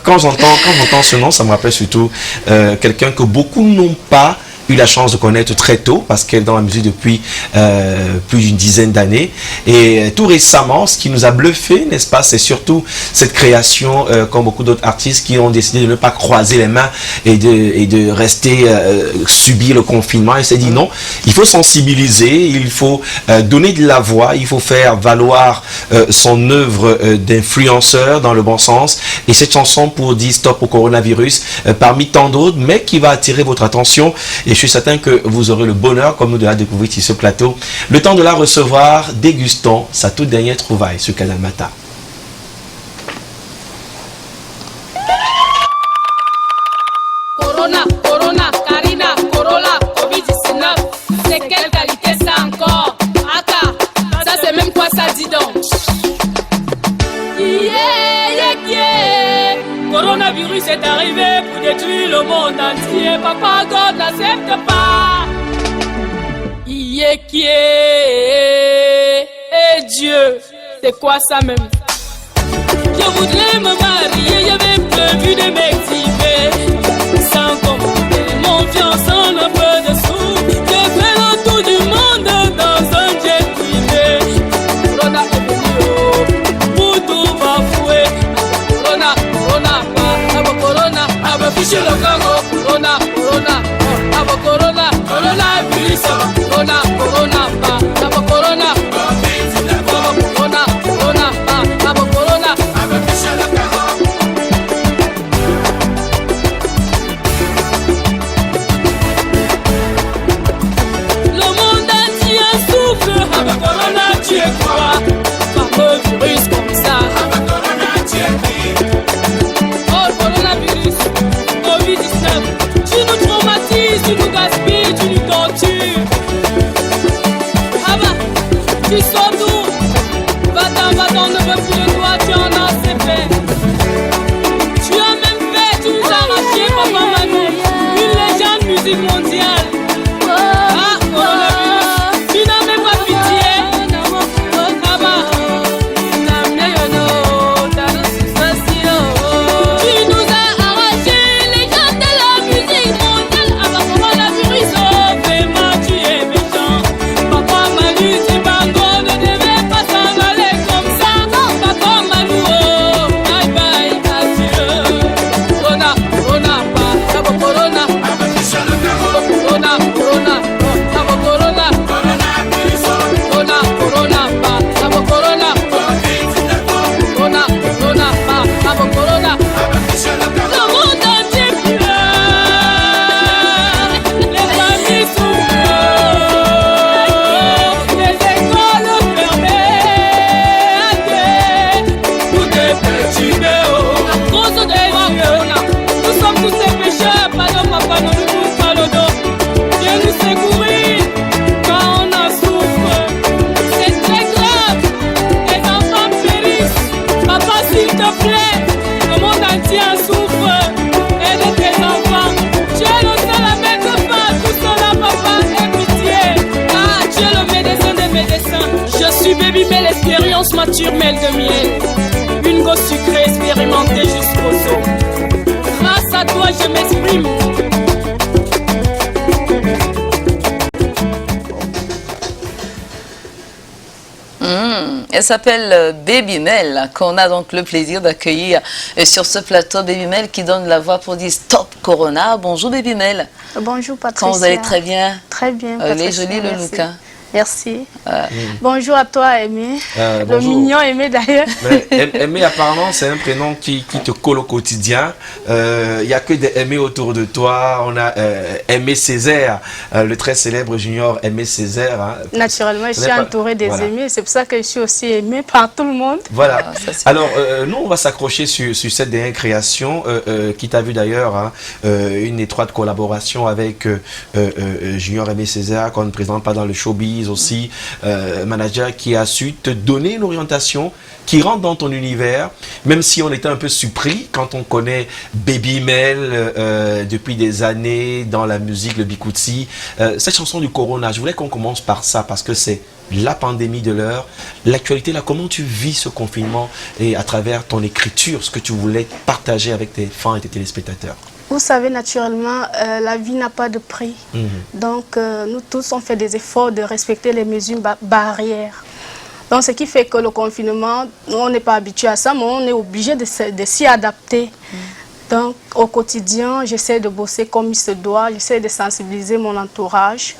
quand j'entends ce nom, ça me rappelle surtout quelqu'un que beaucoup n'ont pas eu la chance de connaître très tôt parce qu'elle est dans la musique depuis plus d'une dizaine d'années et tout récemment ce qui nous a bluffé, n'est-ce pas, c'est surtout cette création comme beaucoup d'autres artistes qui ont décidé de ne pas croiser les mains et de rester subir le confinement. Et s'est dit non, il faut sensibiliser, il faut donner de la voix, il faut faire valoir son œuvre d'influenceur dans le bon sens, et cette chanson pour dire stop au coronavirus parmi tant d'autres, mais qui va attirer votre attention. Et je suis certain que vous aurez le bonheur, comme nous, de la découvrir sur ce plateau. Le temps de la recevoir, dégustons sa toute dernière trouvaille sur Canal Matin. Corona, Corona, Karina, Corolla, Covid-19, c'est quelle qualité ça encore? Aka, ça c'est même quoi ça dit donc? Coronavirus est arrivé pour détruire le monde entier. Papa God n'accepte pas. Et Dieu, c'est quoi ça même? Je voudrais me marier, j'avais prévu de m'exhiber. Sans compter mon fiancé en un peu de sous. Je fais le tour du monde dans un jet privé. Corona est venu pour tout bafouer. Corona, Corona, Corona, fichu le Congo. Corona, Corona, Corona, Corona, virus. Corona, Corona, Corona, Corona, Corona, Corona, fichu le Congo. Le monde entier souffre. Corona, tu es quoi? Par le virus comme ça. Corona, tu es qui? Oh, coronavirus, Covid-19, tu nous traumatises, tu nous gaspilles, tu nous tortures. Ah bah, tu sors d'où? Va-t'en, ne veux plus de toi, tu en as assez fait. Tu as même fait, tu nous as arraché, Papa Manu, une légende musique mondiale. Ah, coronavirus, tu n'as même pas pitié. Ah bah, tu nous as arraché les gens de la musique mondiale. Ah bah, coronavirus, oh, vraiment tu es méchant. Papa Manu, si Bango ne devait pas s'en aller comme ça. Papa Manu, oh, bye bye, adieu. Corona, Corona, Corona, Corona, Corona, Corona, Corona, Corona, Corona, Corona, Corona. Le monde entier pleure, les familles souffrent, les écoles fermées, tout est perturbé. À cause de toi, Corona, nous sommes tous ces pécheurs, pardon, papa, ne nous pousse pas le dos. Dieu nous secourir quand on en souffre. C'est très grave, les enfants périssent. Papa, s'il te plaît, le monde entier en souffre. Aide tes enfants. Tu es le seul à mettre fin à tout cela, papa, aie pitié. Ah, tu es le médecin des médecins. Je suis Baby Mel, expérience mature, Mel de miel. Une gosse sucrée, expérimentée jusqu'au os. Grâce à toi, je m'exprime. Elle s'appelle Baby Mel, qu'on a donc le plaisir d'accueillir sur ce plateau. Baby Mel qui donne la voix pour dire stop Corona. Bonjour Baby Mel. Bonjour Patricia. Comment vous allez? Très bien. Très bien Patricia. Elle est jolie le merci. look. Hein? Merci. Bonjour à toi Aimé. Le Bonjour. mignon Aimé d'ailleurs. Aimé, apparemment, c'est un prénom qui te colle au quotidien. Il n'y a que des Aimé autour de toi. On a Aimé Césaire, le très célèbre junior Aimé Césaire. Hein. Naturellement, je suis entourée des voilà. aimés. C'est pour ça que je suis aussi aimée par tout le monde. Voilà. Ça, alors, nous, on va s'accrocher sur cette dernière création qui t'a vu d'ailleurs, hein, une étroite collaboration avec Junior Aimé Césaire qu'on ne présente pas dans le showbiz. entreprise aussi, manager qui a su te donner une orientation qui rentre dans ton univers, même si on était un peu surpris quand on connaît Baby Mel depuis des années dans la musique, le Bikutsi. Cette chanson du Corona, je voulais qu'on commence par ça parce que c'est la pandémie de l'heure. L'actualité, là, comment tu vis ce confinement et à travers ton écriture, ce que tu voulais partager avec tes fans et tes téléspectateurs? Vous savez, naturellement, la vie n'a pas de prix. Donc, nous tous, on fait des efforts de respecter les mesures barrières. Donc, ce qui fait que le confinement, on n'est pas habitué à ça, mais on est obligé de s'y adapter. Donc, au quotidien, j'essaie de bosser comme il se doit, j'essaie de sensibiliser mon entourage.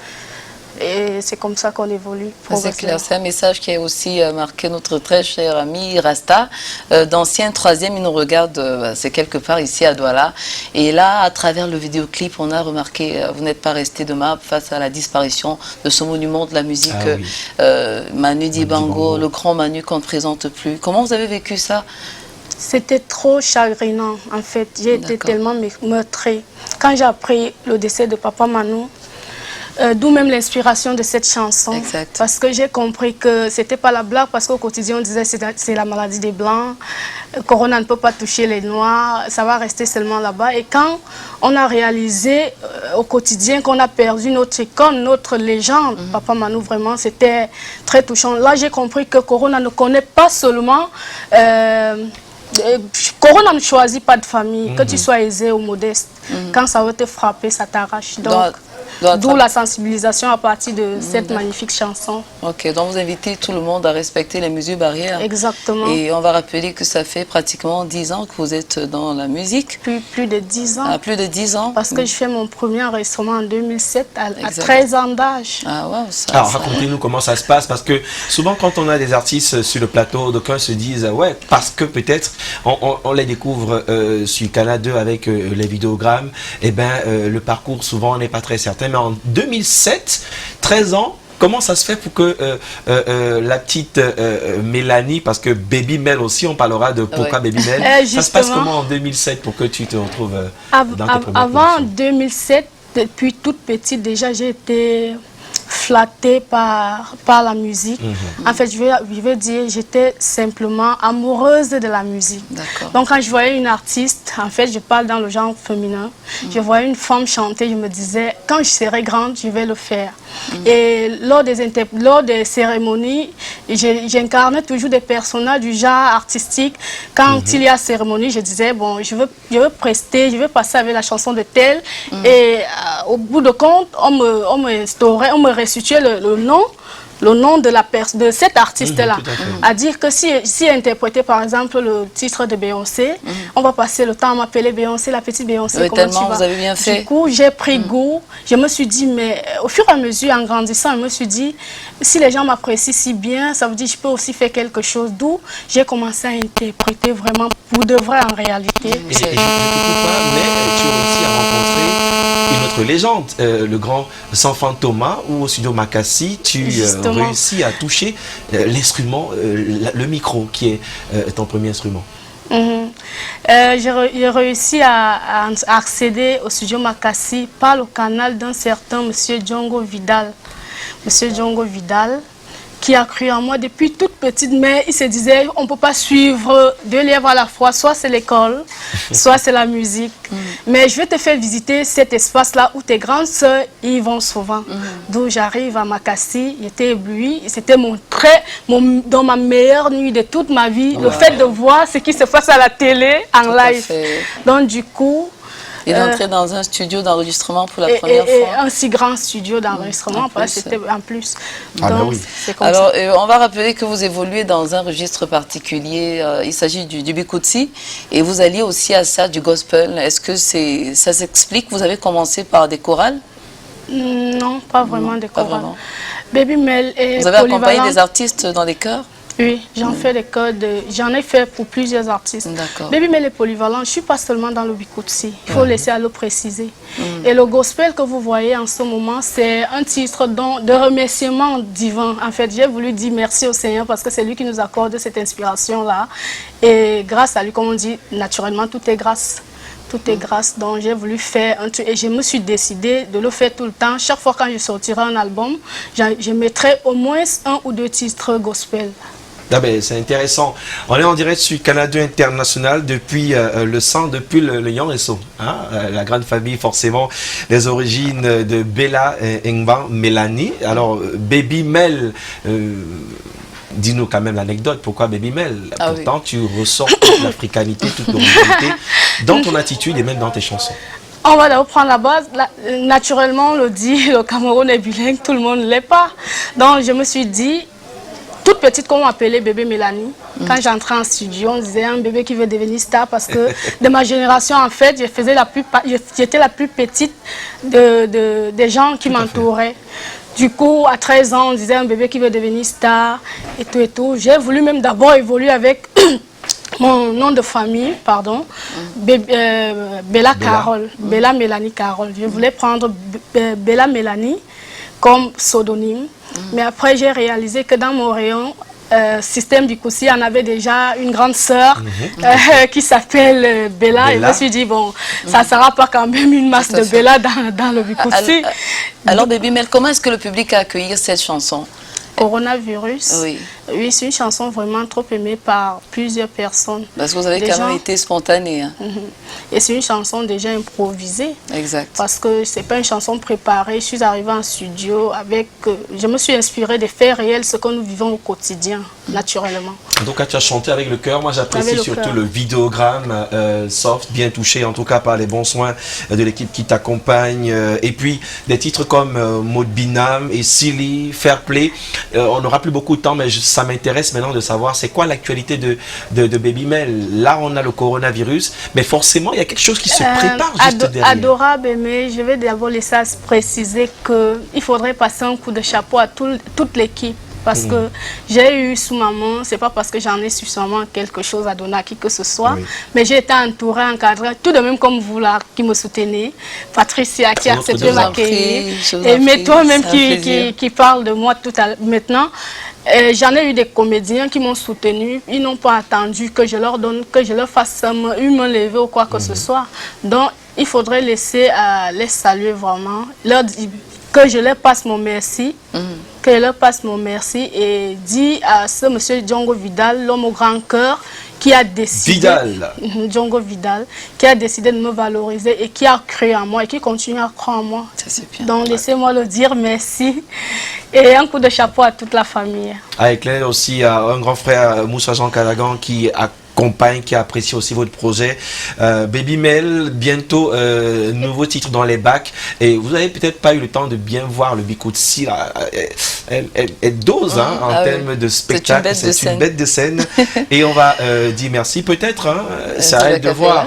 Et c'est comme ça qu'on évolue. C'est clair, c'est un message qui a aussi marqué notre très cher ami Rasta, d'ancien 3e, il nous regarde, c'est quelque part ici à Douala. Et là, à travers le vidéoclip, on a remarqué, vous n'êtes pas resté de marbre face à la disparition de ce monument de la musique, Manu Dibango, le grand Manu qu'on ne présente plus. Comment vous avez vécu ça? C'était trop chagrinant, en fait. J'ai été tellement meurtrie. Quand j'ai appris le décès de Papa Manu, d'où même l'inspiration de cette chanson. Exact. Parce que j'ai compris que c'était pas la blague, parce qu'au quotidien on disait c'est la maladie des Blancs, Corona ne peut pas toucher les Noirs, ça va rester seulement là-bas. Et quand on a réalisé au quotidien qu'on a perdu notre icône, notre légende, Papa Manu, vraiment c'était très touchant. Là j'ai compris que Corona ne connaît pas seulement... Corona ne choisit pas de famille, que tu sois aisé ou modeste. Quand ça va te frapper, ça t'arrache. Donc, d'où la sensibilisation à partir de cette magnifique chanson. Ok, donc vous invitez tout le monde à respecter les mesures barrières. Exactement. Et on va rappeler que ça fait pratiquement 10 ans que vous êtes dans la musique. Plus de 10 ans. Ah, plus de 10 ans. Parce que je fais mon premier enregistrement en 2007 à 13 ans d'âge. Ah ouais, ça. Alors racontez-nous comment ça se passe, parce que souvent quand on a des artistes sur le plateau, d'aucuns se disent ouais, parce que peut-être on les découvre sur Canal 2 avec les vidéogrammes, et ben le parcours souvent n'est pas très certain. Mais en 2007, 13 ans, comment ça se fait pour que la petite Mélanie, parce que Baby Mel aussi, on parlera de pourquoi Baby Mel, ça se passe comment en 2007 pour que tu te retrouves dans tes premières Avant 2007, depuis toute petite déjà, j'ai été flattée par la musique. En fait, je veux dire, j'étais simplement amoureuse de la musique. Donc, quand je voyais une artiste, en fait, je parle dans le genre féminin, je voyais une femme chanter, je me disais, quand je serai grande, je vais le faire. Et lors des cérémonies, j'incarnais toujours des personnages du genre artistique. Quand il y a cérémonie, je disais, bon, je veux prester, je veux passer avec la chanson de telle. Et au bout de compte, on me restituait le nom de cet artiste-là. À dire que si interprétait par exemple le titre de Beyoncé, on va passer le temps à m'appeler Beyoncé, la petite Beyoncé. Oui, tellement vous avez bien fait. Du coup, j'ai pris goût. Je me suis dit, mais au fur et à mesure, en grandissant, je me suis dit, si les gens m'apprécient si bien, ça veut dire que je peux aussi faire quelque chose. D'où j'ai commencé à interpréter vraiment pour de vrai en réalité. Et je ne te coupe pas, mais tu as réussi à rencontrer une autre légende, le grand Sanfant Thomas, ou au studio Makassi, tu réussis à toucher l'instrument, le micro, qui est ton premier instrument. J'ai réussi à accéder au studio Makassi par le canal d'un certain monsieur Djongo Vidal. Monsieur Djongo Vidal, qui a cru en moi depuis toute petite, mais il se disait, on ne peut pas suivre deux livres à la fois, soit c'est l'école, soit c'est la musique. Mais je vais te faire visiter cet espace-là où tes grandes sœurs y vont souvent. D'où j'arrive à Makassi, j'étais éblouie, c'était dans ma meilleure nuit de toute ma vie, le fait de voir ce qui se passe à la télé en live. Donc du coup... Et d'entrer dans un studio d'enregistrement pour la première fois. Un si grand studio d'enregistrement, c'était en plus. Donc, alors, on va rappeler que vous évoluez dans un registre particulier. Il s'agit du Bikutsi. Et vous alliez aussi à ça, du gospel. Est-ce que ça s'explique? Vous avez commencé par des chorales? Non, pas vraiment des chorales. Baby Mel est Vous avez accompagné des artistes dans des chœurs? Oui, j'en ai fait pour plusieurs artistes. Baby Mel est polyvalent, je ne suis pas seulement dans le Bikutsi, il faut laisser à le préciser. Et le gospel que vous voyez en ce moment, c'est un titre de remerciement divin. En fait, j'ai voulu dire merci au Seigneur parce que c'est lui qui nous accorde cette inspiration-là. Et grâce à lui, comme on dit, naturellement, tout est grâce. Tout est grâce. Donc j'ai voulu faire un truc et je me suis décidée de le faire tout le temps. Chaque fois quand je sortirai un album, je mettrai au moins 1 ou 2 titres gospel. Ah ben, c'est intéressant. On est en direct sur Canada International depuis le sang, depuis le Yangeso, hein, la grande famille forcément, les origines de Bella et Ngban Mélanie. Alors, Baby Mel, dis-nous quand même l'anecdote, pourquoi Baby Mel? Pourtant, tu ressors toute l'africanité, toute l'originalité dans ton attitude et même dans tes chansons. On va d'abord prendre la base. Naturellement, on le dit, le Cameroun est bilingue, tout le monde ne l'est pas. Donc, je me suis dit, toute petite, qu'on m'appelait bébé Mélanie. Quand j'entrais en studio, on disait un bébé qui veut devenir star parce que de ma génération, en fait, j'étais la plus petite des gens qui m'entouraient. Du coup, à 13 ans, on disait un bébé qui veut devenir star et tout et tout. J'ai voulu même d'abord évoluer avec mon nom de famille, pardon, Bella Carole, Bella Mélanie Carole. Je voulais prendre Bella Mélanie comme pseudonyme. Mais après, j'ai réalisé que dans mon rayon, système du Koussi, on avait déjà une grande sœur qui s'appelle Bella. Et je me suis dit, bon, ça ne sera pas quand même une masse de Bella dans le Bikoussi. Alors, Baby Mel, comment est-ce que le public a accueilli cette chanson? Coronavirus. Oui. Oui, c'est une chanson vraiment trop aimée par plusieurs personnes. Parce que vous avez quand même été spontané. Hein. Et c'est une chanson déjà improvisée. Exact. Parce que c'est pas une chanson préparée. Je suis arrivée en studio avec... je me suis inspirée des faits réels, ce que nous vivons au quotidien, naturellement. Donc, tu as chanté avec le cœur. Moi, j'apprécie surtout le vidéogramme soft, bien touché, en tout cas par les bons soins de l'équipe qui t'accompagne. Et puis, des titres comme Maud Binam et Silly, Fair Play. On n'aura plus beaucoup de temps, mais ça m'intéresse maintenant de savoir c'est quoi l'actualité de Baby Mel. Là, on a le coronavirus, mais forcément, il y a quelque chose qui se prépare juste derrière. Adorable, mais je vais d'abord laisser préciser qu'il faudrait passer un coup de chapeau à toute l'équipe. Parce que j'ai eu sous ma main, c'est pas parce que j'en ai suffisamment quelque chose à donner à qui que ce soit, mais j'ai été entourée, encadrée, tout de même comme vous là, qui me soutenez, Patricia qui a accepté de m'accueillir, et toi-même qui parle de moi tout à l'heure. Maintenant, j'en ai eu des comédiens qui m'ont soutenu, ils n'ont pas attendu que je leur donne, que je leur fasse une main levée ou quoi que ce soit. Donc, il faudrait laisser les saluer vraiment, leur dire que je leur passe mon merci. Que je leur passe mon merci et dit à ce monsieur Djongo Vidal, l'homme au grand cœur, qui a décidé, Djongo Vidal, qui a décidé de me valoriser et qui a cru en moi et qui continue à croire en moi. Donc laissez-moi le dire merci et un coup de chapeau à toute la famille. Avec l'aide aussi un grand frère, Moussa Jean Calagan, qui accompagne, qui apprécie aussi votre projet. Baby Mel, bientôt nouveau titre dans les bacs. Et vous n'avez peut-être pas eu le temps de bien voir le Bikoutsi. Elle dose en termes de spectacle. C'est une bête de scène. Et on va dire merci. Peut-être, ça aide de voir.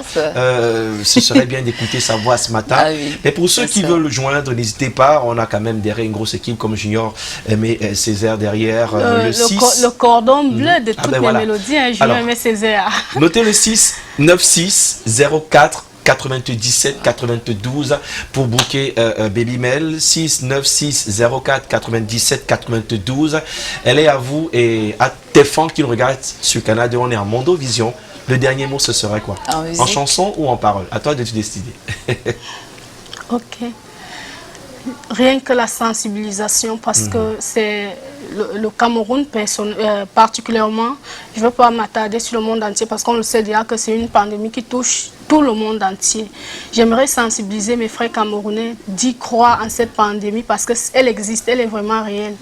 Ce serait bien d'écouter sa voix ce matin. Mais pour ceux qui veulent le joindre, n'hésitez pas. On a quand même derrière une grosse équipe comme Junior, Aimé Césaire derrière. Le cordon bleu de toutes les mélodies, Junior Aimé Césaire. Notez le 6 96 04 97 92 pour booker Baby Mel. 6 96 04 97 92. Elle est à vous et à tes fans qui nous regardent sur Canada. On est en Mondo Vision. Le dernier mot, ce serait quoi? En chanson ou en parole? À toi de te décider. Ok. Rien que la sensibilisation, parce que c'est le Cameroun particulièrement. Je ne veux pas m'attarder sur le monde entier parce qu'on le sait déjà que c'est une pandémie qui touche tout le monde entier. J'aimerais sensibiliser mes frères camerounais d'y croire en cette pandémie parce qu'elle existe, elle est vraiment réelle.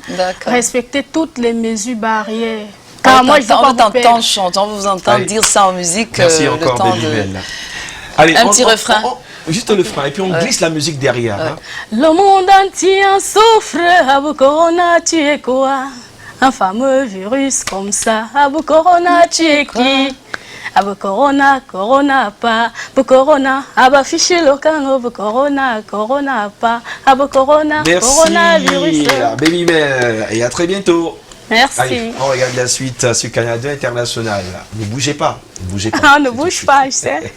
Respecter toutes les mesures barrières. Car moi, je on t'entend chanter, on vous entend dire ça en musique. Merci encore, Baby Mel. Allez, un petit refrain. Juste le frein, et puis on glisse la musique derrière. Hein. Le monde entier en souffre, Abu Corona, tu es quoi? Un fameux virus comme ça, Abu Corona, tu es qui? Abu Corona, Corona pas, Abu Corona, Abu fiché le cango, Abu Corona, Corona pas, Abu Corona, coronavirus. Merci, Baby Mel, et à très bientôt. Merci. Allez, on regarde la suite sur Canada International. Ne bougez pas, ne bougez pas. On ne bouge pas, je sais.